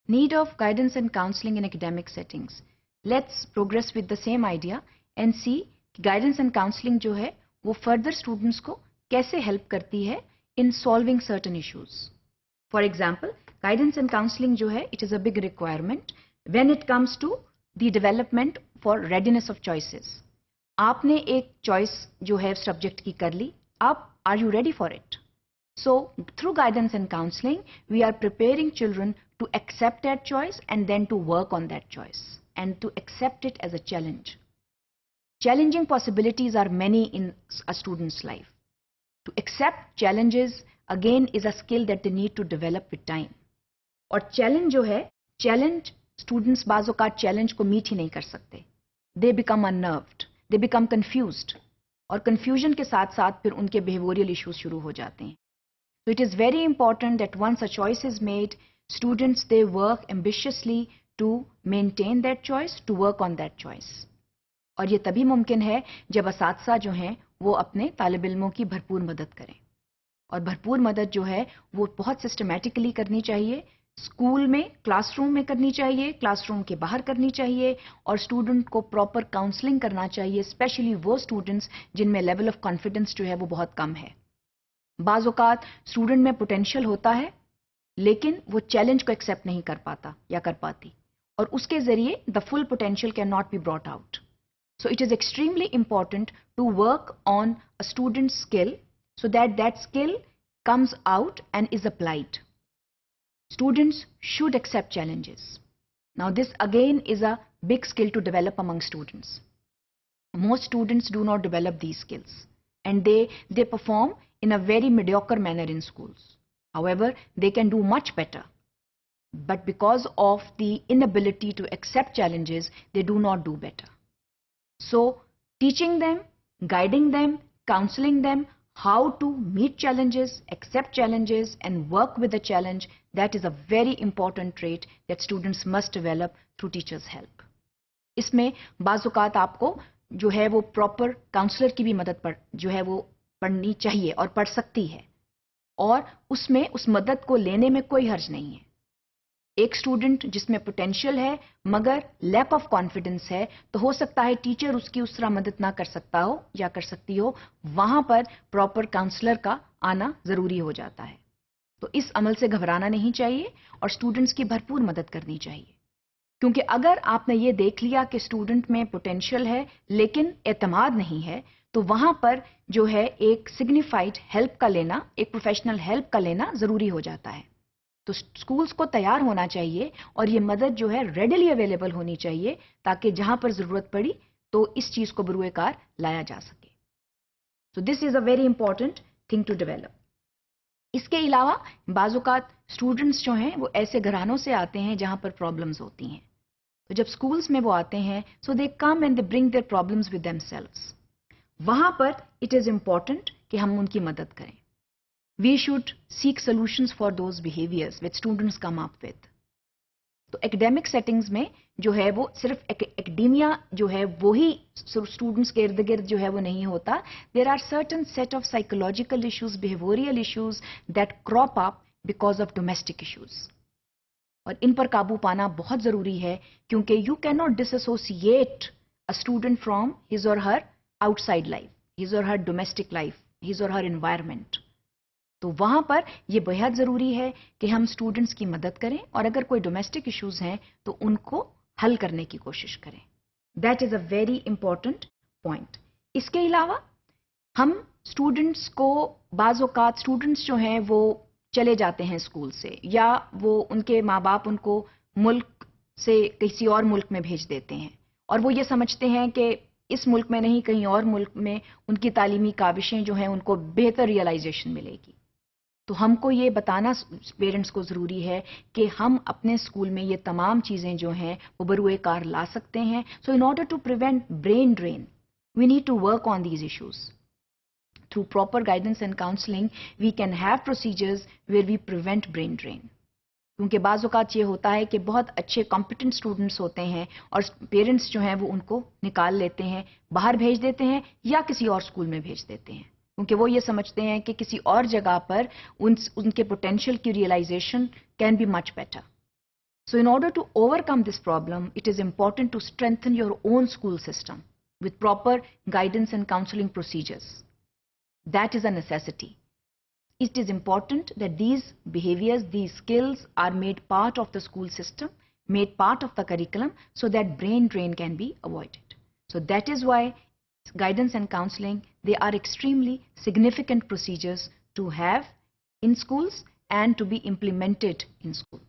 Need of guidance and counseling in academic settings. Let's progress with the same idea and see guidance and counseling जो है वो further students को कैसे help करती है in solving certain issues. For example, guidance and counseling जो है it is a big requirement when it comes to the development for readiness of choices. आपने एक choice जो है subject की कर ली, अब are you ready for it? So through guidance and counseling, we are preparing children to accept that choice and then to work on that choice and to accept it as a challenge. Challenging possibilities are many in a student's life. To accept challenges again is a skill that they need to develop with time. और challenge जो है, challenge students बाज़ औक़ात challenge को meet ही नहीं कर सकते. They become unnerved, they become confused और confusion के साथ साथ फिर उनके behavioral issues शुरू हो जाते हैं. So it is very important that once a choice is made, students they work ambitiously to maintain that choice, to work on that choice. और ये तभी मुमकिन है जब असातिज़ा जो हैं वो अपने तालिब इल्मों की भरपूर मदद करें. और भरपूर मदद जो है वो बहुत सिस्टमैटिकली करनी चाहिए, स्कूल में, क्लासरूम में करनी चाहिए, क्लासरूम के बाहर करनी चाहिए और स्टूडेंट को प्रॉपर काउंसलिंग करना चाहिए, स्पेशली वो स्टूडेंट्स जिनमें लेवल ऑफ कॉन्फिडेंस जो है वो बहुत कम है. बाज़ औक़ात स्टूडेंट में पोटेंशियल होता है लेकिन वो चैलेंज को एक्सेप्ट नहीं कर पाता या कर पाती और उसके जरिए the full potential can not be brought out. So it is extremely important to work on a student skill so that skill comes out and is applied. Students should accept challenges. Now this again is a big skill to develop among students. Most students do not develop these skills and they perform in a very mediocre manner in schools. However, they can do much better. But because of the inability to accept challenges, they do not do better. So teaching them, guiding them, counseling them, how to meet challenges, accept challenges and work with the challenge, that is a very important trait that students must develop through teachers' help. इसमें बाज़ औक़ात आपको जो है वो proper counsellor की भी मदद जो है वो पढ़नी चाहिए और पढ़ सकती है और उसमें उस मदद को लेने में कोई हर्ज नहीं है. एक स्टूडेंट जिसमें पोटेंशियल है मगर लैक ऑफ कॉन्फिडेंस है तो हो सकता है टीचर उसकी उस तरह मदद ना कर सकता हो या कर सकती हो, वहां पर प्रॉपर काउंसलर का आना जरूरी हो जाता है. तो इस अमल से घबराना नहीं चाहिए और स्टूडेंट्स की भरपूर मदद करनी चाहिए क्योंकि अगर आपने ये देख लिया कि स्टूडेंट में पोटेंशियल है लेकिन एतमाद नहीं है तो वहां पर जो है एक सिग्निफाइड हेल्प का लेना, एक प्रोफेशनल हेल्प का लेना जरूरी हो जाता है. तो स्कूल्स को तैयार होना चाहिए और ये मदद जो है रेडिली अवेलेबल होनी चाहिए ताकि जहां पर जरूरत पड़ी तो इस चीज को बरूए कार लाया जा सके. So this is a very important thing to develop. इसके अलावा बाज़ औक़ात स्टूडेंट्स जो हैं वो ऐसे घरानों से आते हैं जहां पर प्रॉब्लम्स होती हैं. तो जब स्कूल्स में वो आते हैं so they come and they bring their problems with themselves. वहां पर इट इज इंपॉर्टेंट कि हम उनकी मदद करें. We should seek solutions for those behaviors which students come up with. तो academic settings में जो है वो सिर्फ academia जो है वो ही students के इर्द गिर्द जो है वो नहीं होता. There are certain set of psychological issues, behavioral issues that crop up because of domestic issues. और इन पर काबू पाना बहुत जरूरी है क्योंकि you cannot disassociate a student from his or her outside life, his or her domestic life, his or her environment. तो वहां पर यह बेहद जरूरी है कि हम स्टूडेंट्स की मदद करें और अगर कोई डोमेस्टिक इश्यूज हैं तो उनको हल करने की कोशिश करें. That is a very important point. इसके अलावा हम स्टूडेंट्स को बाज़ औक़ात स्टूडेंट्स जो हैं वो चले जाते हैं स्कूल से या वो उनके माँ बाप उनको मुल्क से किसी और मुल्क में भेज देते हैं और वो ये समझते हैं कि इस मुल्क में नहीं कहीं और मुल्क में उनकी तालीमी काविशें जो हैं उनको बेहतर रियलाइजेशन मिलेगी. तो हमको ये बताना पेरेंट्स को ज़रूरी है कि हम अपने स्कूल में ये तमाम चीज़ें जो हैं वो बरूए कार ला सकते हैं. So in order to prevent brain drain we need to work on these issues. Through proper guidance and counselling we can have procedures where we prevent brain drain. क्योंकि बाज़ औक़ात ये होता है कि बहुत अच्छे कॉम्पिटेंट स्टूडेंट्स होते हैं और पेरेंट्स जो हैं वो उनको निकाल लेते हैं, बाहर भेज देते हैं या किसी और स्कूल में भेज देते हैं क्योंकि वो ये समझते हैं कि किसी और जगह पर उनके पोटेंशियल की realization can be much better. So in order to overcome this problem, it is important to strengthen your own school system with proper guidance and counseling procedures. That is a necessity. It is important that these behaviors, these skills are made part of the school system, made part of the curriculum, so that brain drain can be avoided. So that is why guidance and counseling, they are extremely significant procedures to have in schools and to be implemented in school.